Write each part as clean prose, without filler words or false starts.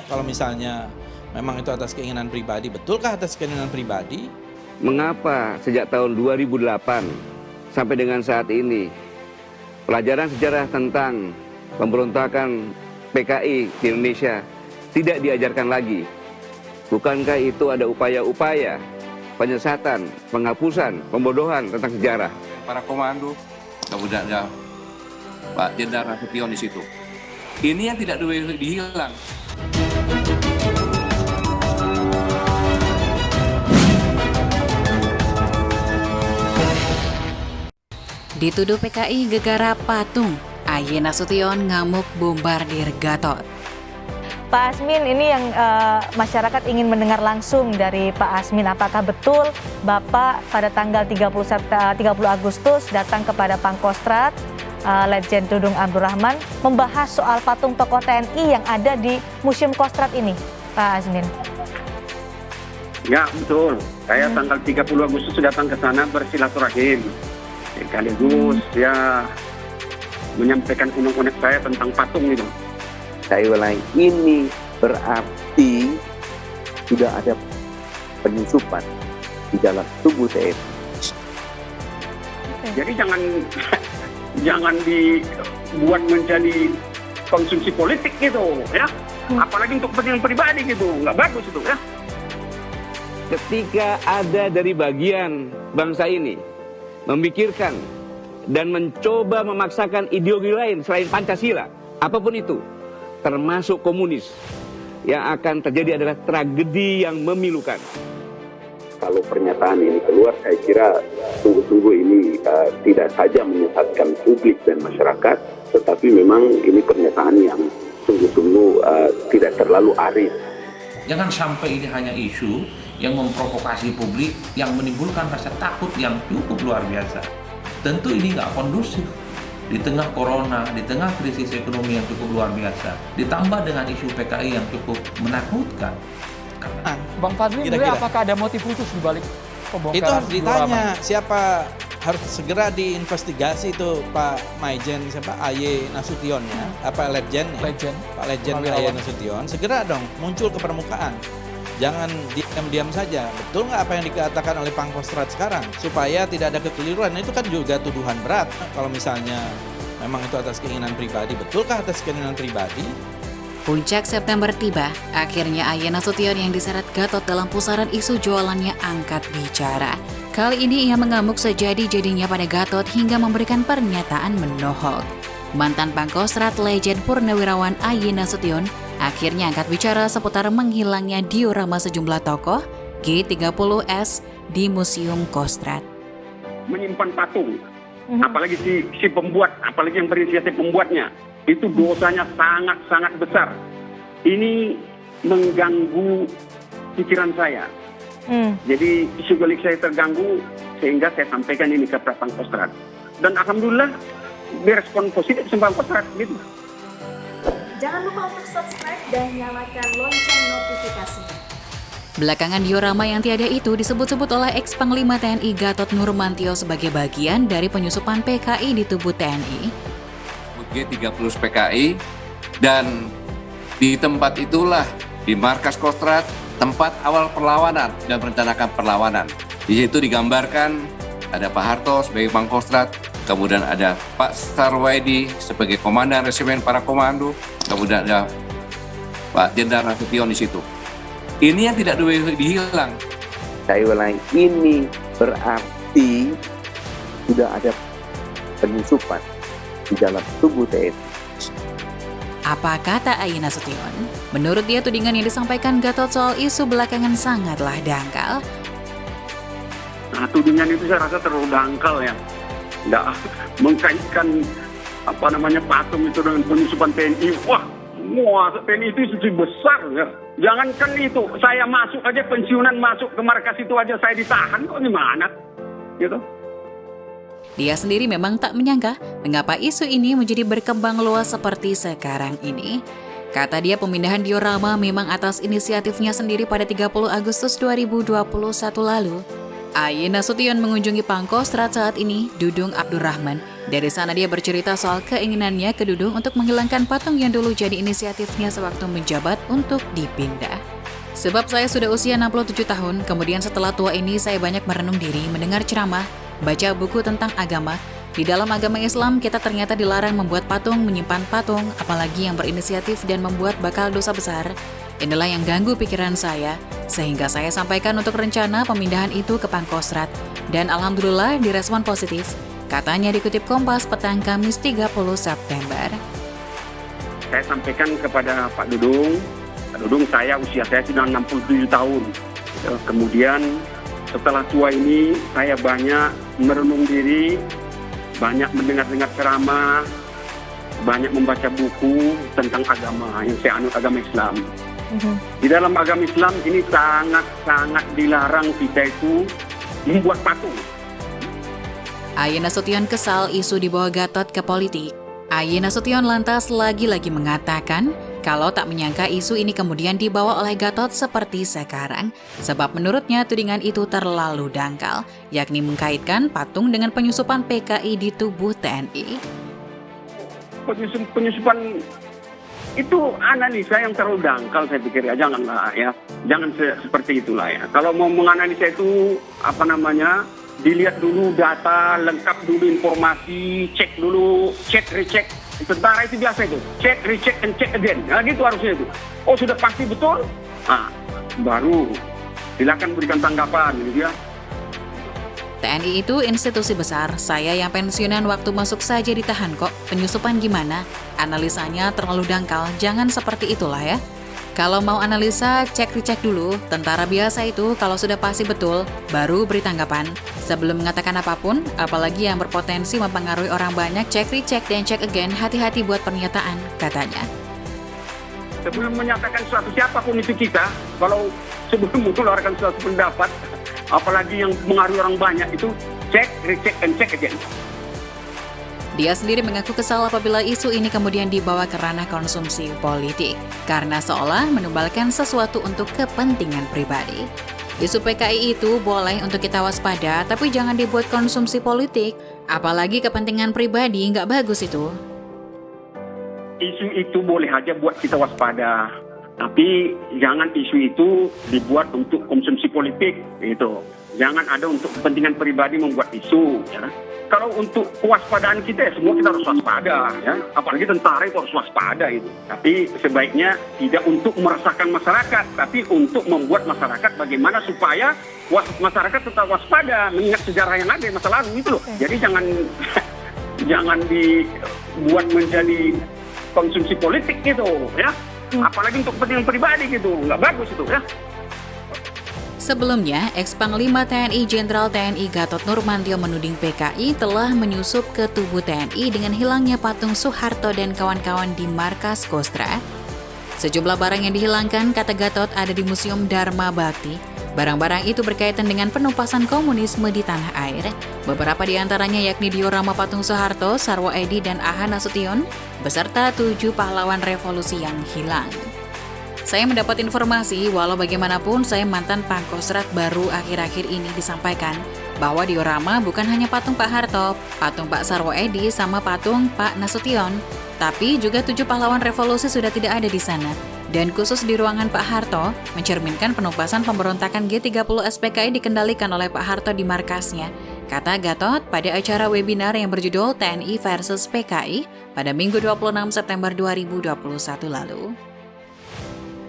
kalau misalnya memang itu atas keinginan pribadi. Betulkah atas keinginan pribadi? Mengapa sejak tahun 2008 sampai dengan saat ini pelajaran sejarah tentang pemberontakan PKI di Indonesia tidak diajarkan lagi? Bukankah itu ada upaya-upaya penyesatan, penghapusan, pembodohan tentang sejarah? Para komando, kemudian ada Pak Jenderal Nasution di situ. Ini yang tidak dihilang. Dituduh PKI gegara patung, Aye Nasution ngamuk bombardir Gatot. Pak Asmin, ini yang masyarakat ingin mendengar langsung dari Pak Asmin. Apakah betul Bapak pada tanggal 30 Agustus datang kepada Pangkostrat, Letjen Dudung Abdurrahman, membahas soal patung tokoh TNI yang ada di Museum Kostrad ini, Pak Asmin? Ya, betul. Saya tanggal 30 Agustus datang ke sana bersilaturahim. Sekaligus ya menyampaikan unek-unek saya tentang patung itu. Saya ulangi, ini berarti sudah ada penyusupan di dalam tubuh TNI. Jadi jangan dibuat menjadi konsumsi politik gitu ya. Apalagi untuk kepentingan pribadi gitu, nggak bagus itu ya. Ketika ada dari bagian bangsa ini memikirkan dan mencoba memaksakan ideologi lain selain Pancasila, apapun itu, termasuk komunis, yang akan terjadi adalah tragedi yang memilukan. Kalau pernyataan ini keluar, saya kira sungguh-sungguh ini tidak saja menyesatkan publik dan masyarakat, tetapi memang ini pernyataan yang sungguh-sungguh tidak terlalu arif. Jangan sampai ini hanya isu yang memprovokasi publik, yang menimbulkan rasa takut yang cukup luar biasa. Tentu ini nggak kondusif. Di tengah corona, di tengah krisis ekonomi yang cukup luar biasa, ditambah dengan isu PKI yang cukup menakutkan. Bang Fadli, apakah ada motif khusus di balik pembongkaran? Itu harus ditanya, siapa harus segera diinvestigasi itu Pak Maijen, siapa Aye Nasution ya, apa Letjen ya? Pak Letjen Aye Nasution, segera dong muncul ke permukaan. Jangan diam-diam saja. Betul nggak apa yang dikatakan oleh Pangkostrat sekarang? Supaya tidak ada kekeliruan. Itu kan juga tuduhan berat. Kalau misalnya memang itu atas keinginan pribadi. Betulkah atas keinginan pribadi? Puncak September tiba, akhirnya Aye Nasution yang diseret Gatot dalam pusaran isu jualannya angkat bicara. Kali ini ia mengamuk sejadi-jadinya pada Gatot hingga memberikan pernyataan menohok. Mantan Pangkostrat Letjen Purnawirawan Aye Nasution akhirnya angkat bicara seputar menghilangnya diorama sejumlah tokoh G30S di Museum Kostrad. Menyimpan patung, apalagi si pembuat, apalagi yang berinisiatif pembuatnya, itu dosanya sangat-sangat besar. Ini mengganggu pikiran saya. Jadi psikologis saya terganggu sehingga saya sampaikan ini ke Pangkostrat. Dan alhamdulillah direspon positif sama Pangkostrat gitu. Jangan lupa untuk subscribe dan nyalakan lonceng notifikasinya. Belakangan diorama yang tiada itu disebut-sebut oleh ex-Panglima TNI Gatot Nurmantio sebagai bagian dari penyusupan PKI di tubuh TNI. G30 PKI, dan di tempat itulah, di markas Kostrad, tempat awal perlawanan dan merencanakan perlawanan. Di situ digambarkan ada Pak Harto sebagai Pangkostrat, kemudian ada Pak Sarwaidi sebagai Komandan Resimen Para Komando, kemudian ada Pak Jenderal Nasution di situ. Ini yang tidak dihilang. Saya ulangi, ini berarti sudah ada penyusupan di dalam tubuh TNI. Apa kata Aye Nasution? Menurut dia, tudingan yang disampaikan Gatot soal isu belakangan sangatlah dangkal. Nah, tudingan itu saya rasa terlalu dangkal ya. Nggak mengkaitkan patung itu dengan penyusupan TNI. Wah, TNI itu institusi besar ya. Jangankan itu, saya masuk aja pensiunan masuk ke markas itu aja saya ditahan kok gimana? Gitu. Dia sendiri memang tak menyangka mengapa isu ini menjadi berkembang luas seperti sekarang ini. Kata dia, pemindahan diorama memang atas inisiatifnya sendiri pada 30 Agustus 2021 lalu. Aye Nasution mengunjungi Pangkostrat saat ini, Dudung Abdurrahman. Dari sana dia bercerita soal keinginannya ke Dudung untuk menghilangkan patung yang dulu jadi inisiatifnya sewaktu menjabat untuk dipindah. Sebab saya sudah usia 67 tahun, kemudian setelah tua ini saya banyak merenung diri, mendengar ceramah, baca buku tentang agama. Di dalam agama Islam, kita ternyata dilarang membuat patung, menyimpan patung, apalagi yang berinisiatif dan membuat bakal dosa besar. Inilah yang ganggu pikiran saya, sehingga saya sampaikan untuk rencana pemindahan itu ke Pangkostrat. Dan alhamdulillah direspon positif, katanya dikutip Kompas petang Kamis 30 September. Saya sampaikan kepada Pak Dudung, usia saya sudah 67 tahun. Kemudian setelah tua ini, saya banyak merenung diri, banyak mendengar ceramah, banyak membaca buku tentang agama yang saya anut, agama Islam. Di dalam agama Islam ini sangat dilarang kita itu membuat patung. Aye Nasution kesal isu dibawa Gatot ke politik. Aye Nasution lantas lagi-lagi mengatakan kalau tak menyangka isu ini kemudian dibawa oleh Gatot seperti sekarang, sebab menurutnya tudingan itu terlalu dangkal, yakni mengkaitkan patung dengan penyusupan PKI di tubuh TNI. Penyusupan itu analisa yang terlalu dangkal, saya pikir ya, janganlah ya, jangan seperti itulah ya. Kalau mau menganalisa itu dilihat dulu data, lengkap dulu informasi, cek dulu, cek recheck. Tentara itu biasa itu, cek recheck and check again. Nah gitu harusnya itu. Oh sudah pasti betul, baru silakan berikan tanggapan gitu ya. TNI itu institusi besar, saya yang pensiunan waktu masuk saja ditahan kok. Penyusupan gimana? Analisanya terlalu dangkal, jangan seperti itulah ya. Kalau mau analisa, cek-recek dulu. Tentara biasa itu kalau sudah pasti betul, baru beri tanggapan. Sebelum mengatakan apapun, apalagi yang berpotensi mempengaruhi orang banyak, cek-recek dan check again, hati-hati buat pernyataan, katanya. Sebelum menyatakan sesuatu, siapapun itu kita, kalau sebelum mengeluarkan suatu pendapat, apalagi yang mengaruhi orang banyak itu, cek, recheck, and check again. Dia sendiri mengaku kesal apabila isu ini kemudian dibawa ke ranah konsumsi politik, karena seolah menumbalkan sesuatu untuk kepentingan pribadi. Isu PKI itu boleh untuk kita waspada, tapi jangan dibuat konsumsi politik, apalagi kepentingan pribadi, nggak bagus itu. Isu itu boleh aja buat kita waspada, tapi jangan isu itu dibuat untuk konsumsi politik, gitu. Jangan ada untuk kepentingan pribadi membuat isu, ya. Kalau untuk kewaspadaan kita, semua kita harus waspada, ya. Apalagi tentara itu harus waspada itu. Tapi sebaiknya tidak untuk meresahkan masyarakat, tapi untuk membuat masyarakat bagaimana supaya masyarakat tetap waspada, mengingat sejarah yang ada di masa lalu itu loh. Jadi jangan dibuat menjadi konsumsi politik gitu, ya. Apalagi untuk kepentingan pribadi gitu, nggak bagus itu, ya. Sebelumnya, ex-Panglima TNI Jenderal TNI Gatot Nurmantio menuding PKI telah menyusup ke tubuh TNI dengan hilangnya patung Soeharto dan kawan-kawan di markas Kostrat. Sejumlah barang yang dihilangkan, kata Gatot, ada di Museum Dharma Bakti. Barang-barang itu berkaitan dengan penumpasan komunisme di tanah air. Beberapa di antaranya yakni diorama patung Soeharto, Sarwo Edi, dan Aha Nasution, beserta 7 pahlawan revolusi yang hilang. Saya mendapat informasi, walau bagaimanapun saya mantan Pangkostrat, baru akhir-akhir ini disampaikan bahwa diorama bukan hanya patung Pak Harto, patung Pak Sarwo Edi, sama patung Pak Nasution, tapi juga 7 pahlawan revolusi sudah tidak ada di sana. Dan khusus di ruangan Pak Harto, mencerminkan penumpasan pemberontakan G30 SPKI dikendalikan oleh Pak Harto di markasnya, kata Gatot pada acara webinar yang berjudul TNI versus PKI pada Minggu 26 September 2021 lalu.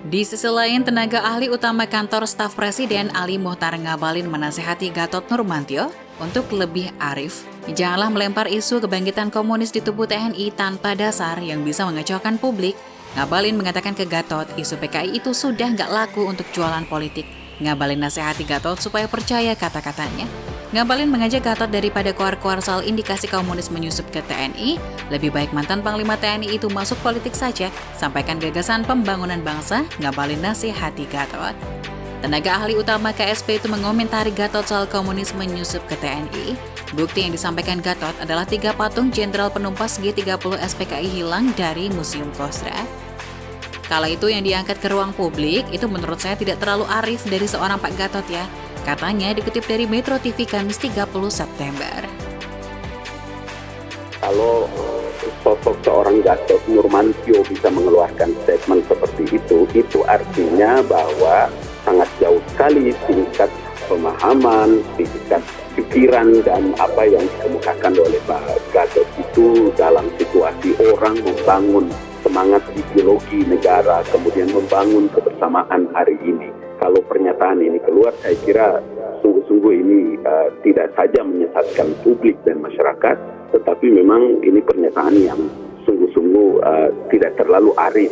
Di sisi lain, tenaga ahli utama kantor staf presiden Ali Muhtar Ngabalin menasihati Gatot Nurmantio untuk lebih arif. Janganlah melempar isu kebangkitan komunis di tubuh TNI tanpa dasar yang bisa mengecewakan publik. Ngabalin mengatakan ke Gatot, isu PKI itu sudah nggak laku untuk jualan politik. Ngabalin nasihati Gatot supaya percaya kata-katanya. Ngabalin mengajak Gatot daripada koar-koar soal indikasi komunis menyusup ke TNI, lebih baik mantan Panglima TNI itu masuk politik saja, sampaikan gagasan pembangunan bangsa, Ngabalin nasihati Gatot. Tenaga ahli utama KSP itu mengomentari Gatot soal komunis menyusup ke TNI. Bukti yang disampaikan Gatot adalah 3 patung jenderal penumpas G30 SPKI hilang dari Museum Kostrat. Kala itu yang diangkat ke ruang publik, itu menurut saya tidak terlalu arif dari seorang Pak Gatot ya. Katanya dikutip dari Metro TV Kamis 30 September. Kalau sosok seorang Gatot Nurmantio bisa mengeluarkan statement seperti itu artinya bahwa sangat jauh sekali tingkat pemahaman, tingkat pikiran dan apa yang dikemukakan oleh Pak Gatot itu dalam situasi orang membangun semangat ideologi negara, kemudian membangun kebersamaan hari ini. Kalau pernyataan ini keluar, saya kira sungguh-sungguh ini tidak saja menyesatkan publik dan masyarakat, tetapi memang ini pernyataan yang sungguh-sungguh tidak terlalu arif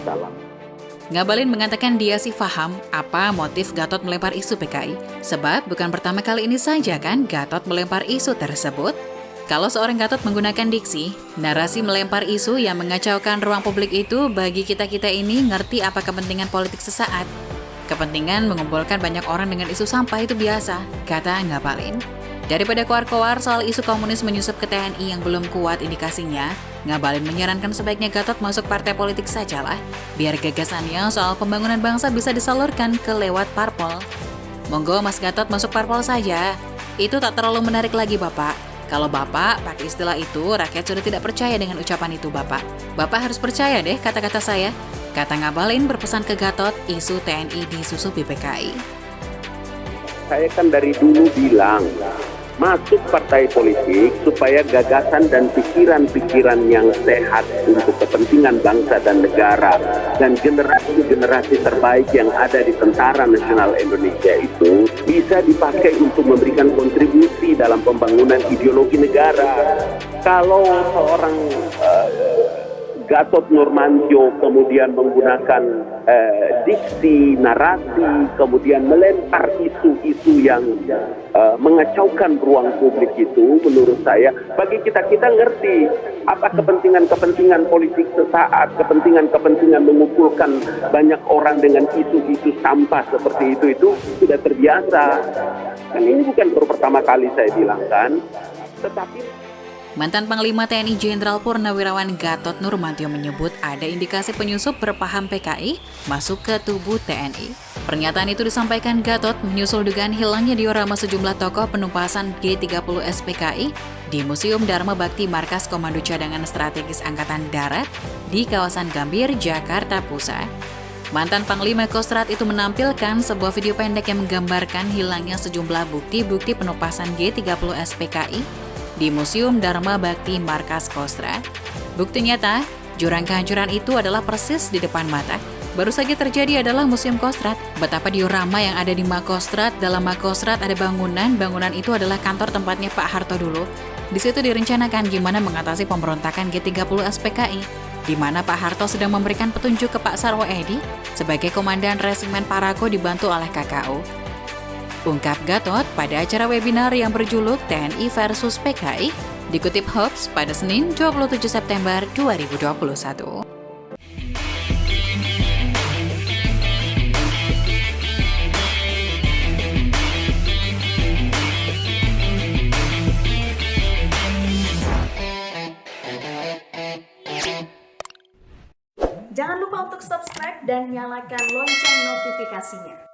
dalam. Ngabalin mengatakan dia sih paham apa motif Gatot melempar isu PKI. Sebab bukan pertama kali ini saja kan Gatot melempar isu tersebut. Kalau seorang Gatot menggunakan diksi, narasi melempar isu yang mengacaukan ruang publik itu bagi kita-kita ini ngerti apa kepentingan politik sesaat. Kepentingan mengumpulkan banyak orang dengan isu sampah itu biasa, kata Ngabalin. Daripada koar-koar soal isu komunis menyusup ke TNI yang belum kuat indikasinya, Ngabalin menyarankan sebaiknya Gatot masuk partai politik sajalah, biar gagasannya soal pembangunan bangsa bisa disalurkan ke lewat parpol. Monggo Mas Gatot masuk parpol saja, itu tak terlalu menarik lagi Bapak. Kalau Bapak pakai istilah itu, rakyat sudah tidak percaya dengan ucapan itu Bapak. Bapak harus percaya deh kata-kata saya, kata Ngabalin berpesan ke Gatot isu TNI disusupi PKI. Saya kan dari dulu bilang, masuk partai politik supaya gagasan dan pikiran-pikiran yang sehat untuk kepentingan bangsa dan negara dan generasi-generasi terbaik yang ada di Tentara Nasional Indonesia itu bisa dipakai untuk memberikan kontribusi dalam pembangunan ideologi negara. Kalau seorang Gatot Nurmantio kemudian menggunakan diksi, narasi, kemudian melempar isu-isu yang mengacaukan ruang publik itu, menurut saya, bagi kita-kita ngerti apa kepentingan-kepentingan politik sesaat, kepentingan-kepentingan mengumpulkan banyak orang dengan isu-isu sampah seperti itu sudah terbiasa. Dan ini bukan baru pertama kali saya bilang kan, tetapi Mantan Panglima TNI Jenderal Purnawirawan Gatot Nurmantio menyebut ada indikasi penyusup berpaham PKI masuk ke tubuh TNI. Pernyataan itu disampaikan Gatot menyusul dugaan hilangnya diorama sejumlah tokoh penumpasan G30 SPKI di Museum Dharma Bakti Markas Komando Cadangan Strategis Angkatan Darat di kawasan Gambir, Jakarta Pusat. Mantan Panglima Kostrad itu menampilkan sebuah video pendek yang menggambarkan hilangnya sejumlah bukti-bukti penumpasan G30 SPKI di Museum Dharma Bakti Markas Kostrad. Bukti nyata, jurang kehancuran itu adalah persis di depan mata. Baru saja terjadi adalah Museum Kostrad. Betapa diorama yang ada di Makostrad, dalam Makostrad ada bangunan itu adalah kantor tempatnya Pak Harto dulu. Di situ direncanakan gimana mengatasi pemberontakan G30 SPKI, di mana Pak Harto sedang memberikan petunjuk ke Pak Sarwo Edi sebagai Komandan Resimen Parago dibantu oleh KKU. Ungkap Gatot pada acara webinar yang berjuluk TNI versus PKI, dikutip Hoax pada Senin 27 September 2021. Jangan lupa untuk subscribe dan nyalakan lonceng notifikasinya.